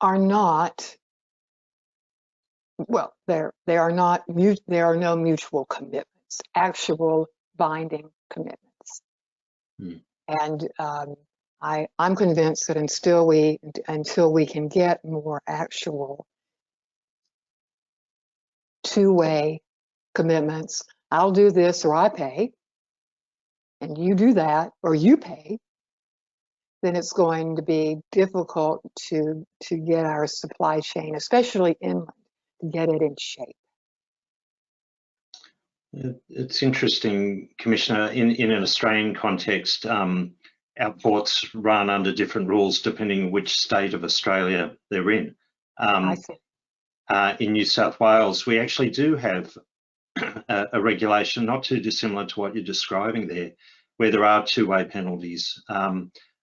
are not, well, there are no mutual commitments, actual binding commitments. And I'm convinced that until we can get more actual two-way commitments, I'll do this or I pay, and you do that or you pay, then it's going to be difficult to get our supply chain, especially inland, to get it in shape. It's interesting, Commissioner, in an Australian context, our ports run under different rules depending on which state of Australia they're in. I see. In New South Wales, we actually do have a regulation not too dissimilar to what you're describing there, where there are two-way penalties.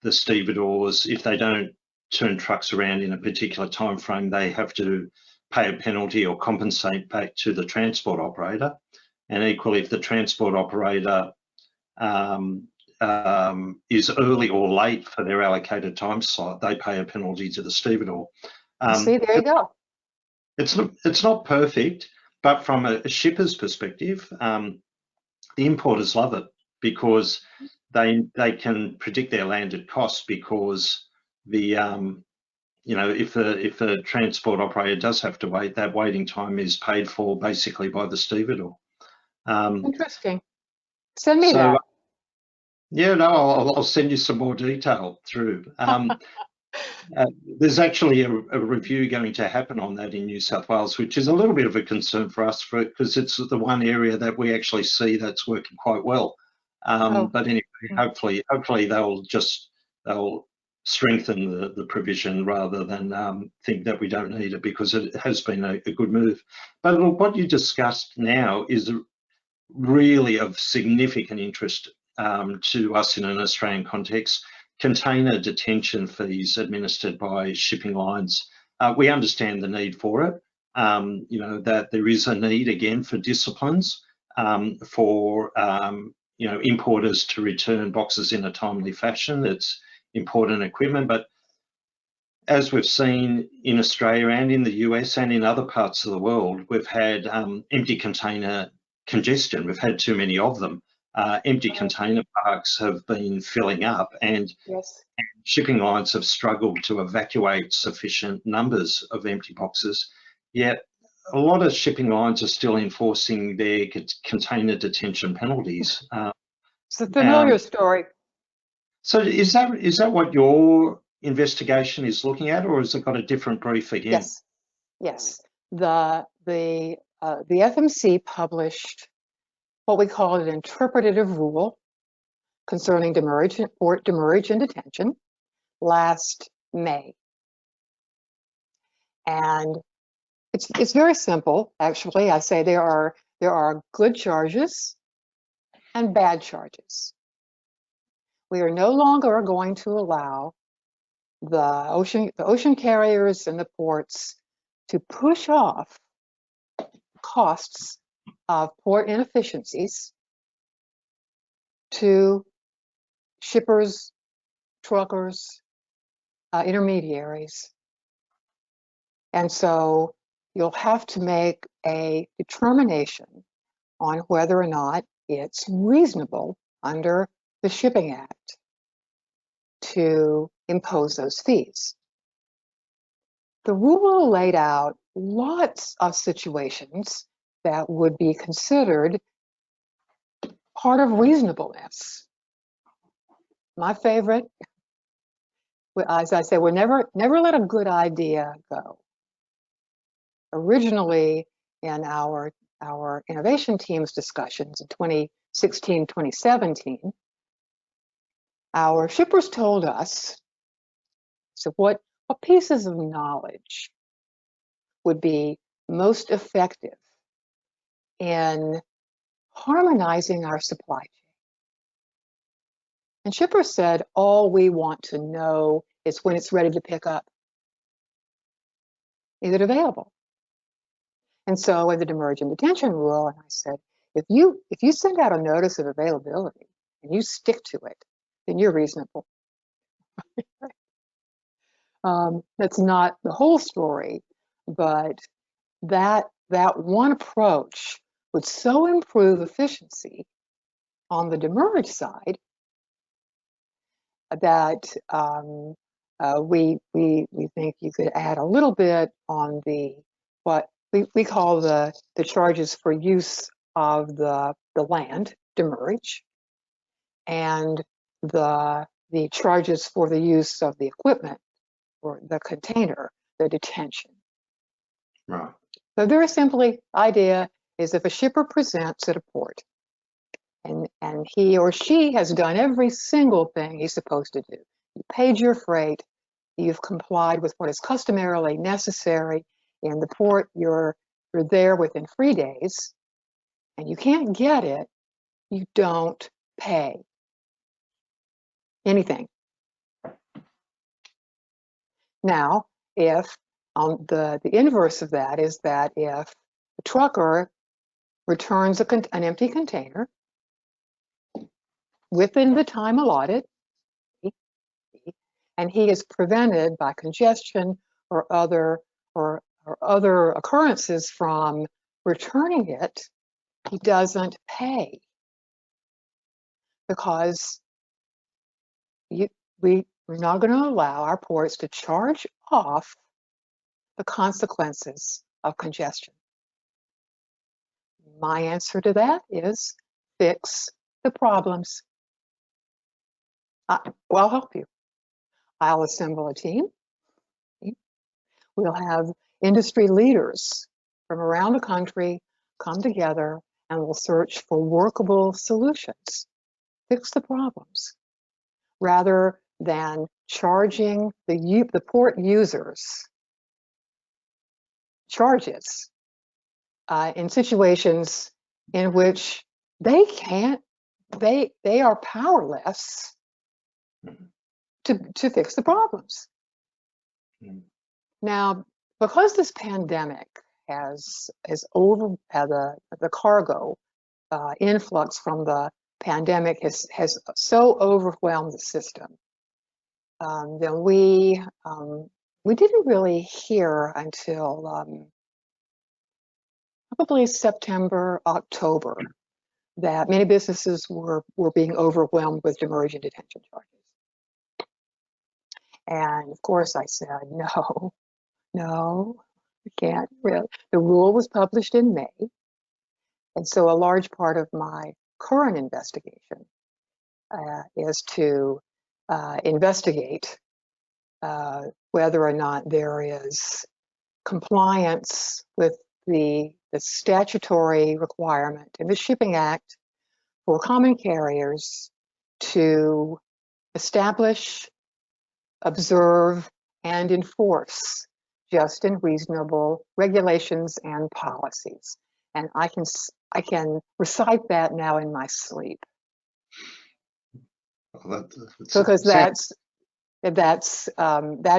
The stevedores, if they don't turn trucks around in a particular time frame, they have to pay a penalty or compensate back to the transport operator. And equally, if the transport operator is early or late for their allocated time slot, they pay a penalty to the stevedore. See, there you go. It's not perfect, but from a shipper's perspective, the importers love it because they can predict their landed costs, because the if the transport operator does have to wait, that waiting time is paid for basically by the stevedore. Interesting. Send me that. Yeah, no, I'll send you some more detail through. There's actually a review going to happen on that in New South Wales, which is a little bit of a concern for us, because it's the one area that we actually see that's working quite well. But anyway, hopefully they'll strengthen the provision rather than think that we don't need it, because it has been a good move. But look, what you discussed now is really of significant interest to us in an Australian context. Container detention fees administered by shipping lines. We understand the need for it. That there is a need again for disciplines for importers to return boxes in a timely fashion. It's important equipment, but as we've seen in Australia and in the US and in other parts of the world, we've had empty container congestion. We've had too many of them. Empty container parks have been filling up, and shipping lines have struggled to evacuate sufficient numbers of empty boxes. Yet a lot of shipping lines are still enforcing their container detention penalties. It's a familiar story. So is that what your investigation is looking at, or has it got a different brief again? Yes. The FMC published what we call an interpretative rule concerning port demurrage and detention last May. And it's very simple, actually. I say there are good charges and bad charges. We are no longer going to allow the ocean carriers and the ports to push off costs of port inefficiencies to shippers, truckers, intermediaries. And so you'll have to make a determination on whether or not it's reasonable under the Shipping Act to impose those fees. The rule laid out lots of situations that would be considered part of reasonableness. My favorite, as I say, we'll never let a good idea go. Originally, in our innovation team's discussions in 2016, 2017, our shippers told us, so what pieces of knowledge would be most effective in harmonizing our supply chain? And shippers said, all we want to know is when it's ready to pick up. Is it available? And so in the demurrage and detention rule, and I said, if you send out a notice of availability and you stick to it, then you're reasonable. That's not the whole story, but that one approach would so improve efficiency on the demurrage side that we think you could add a little bit on the what we call the charges for use of the land, demurrage, and the charges for the use of the equipment or the container, the detention. Right. So very simply, idea is if a shipper presents at a port and he or she has done every single thing he's supposed to do. You paid your freight, you've complied with what is customarily necessary in the port, you're there within 3 days, and you can't get it, you don't pay anything. Now, if the inverse of that is that if the trucker returns an empty container within the time allotted, and he is prevented by congestion or other occurrences from returning it, he doesn't pay because we're not going to allow our ports to charge off the consequences of congestion. My answer to that is fix the problems. Well, I'll help you. I'll assemble a team. We'll have industry leaders from around the country come together and we'll search for workable solutions. Fix the problems rather than charging the port users charges in situations in which they are powerless to fix the problems. Now, because this pandemic has over the cargo influx from the pandemic has so overwhelmed the system, then we didn't really hear until probably September, October, that many businesses were being overwhelmed with demurrage and detention charges. And of course I said, no, we can't really. The rule was published in May. And so a large part of my current investigation is to investigate whether or not there is compliance with the statutory requirement in the Shipping Act for common carriers to establish, observe, and enforce just and reasonable regulations and policies. And I can recite that now in my sleep. Because that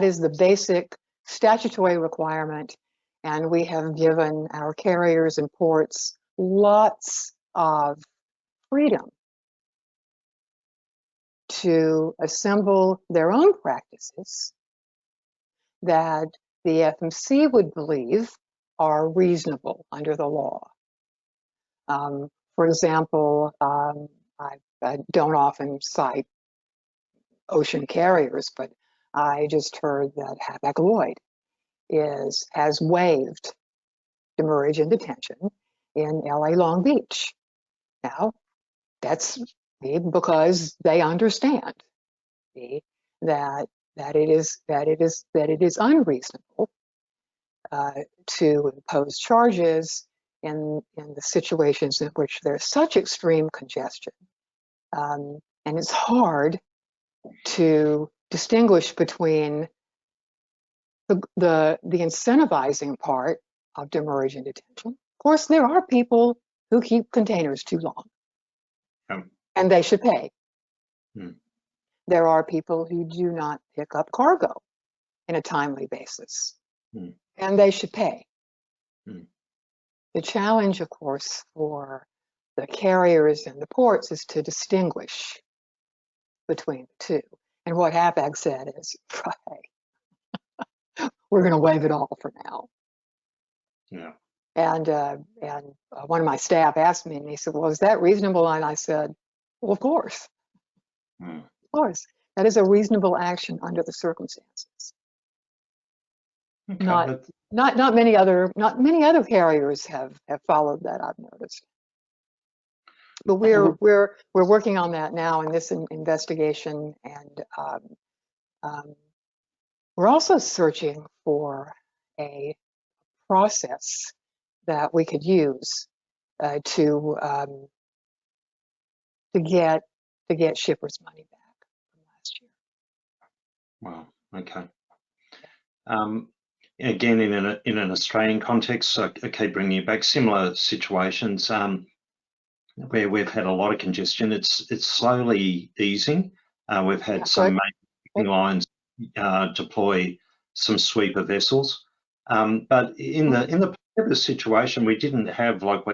is the basic statutory requirement, and we have given our carriers and ports lots of freedom to assemble their own practices that the FMC would believe are reasonable under the law. For example, I don't often cite ocean carriers, but I just heard that Hapag-Lloyd has waived demurrage and detention in LA Long Beach. Now, that's because they understand that it is unreasonable to impose charges in the situations in which there's such extreme congestion, and it's hard to distinguish between the incentivizing part of demurrage and detention. Of course, there are people who keep containers too long, and they should pay. There are people who do not pick up cargo in a timely basis, and they should pay. The challenge, of course, for the carriers and the ports is to distinguish between the two. And what Hapag said is, right, we're going to waive it all for now. Yeah. And one of my staff asked me, and he said, well, is that reasonable? And I said, well, of course. Of course. That is a reasonable action under the circumstances. Okay, Not many other carriers have followed that, I've noticed. But we're working on that now in this investigation, and we're also searching for a process that we could use to get shippers' money back from last year. Wow. Okay. Again, in an Australian context, I keep bringing you back similar situations where we've had a lot of congestion. It's slowly easing. We've had some main lines deploy some sweeper vessels, but in the previous situation, we didn't have like what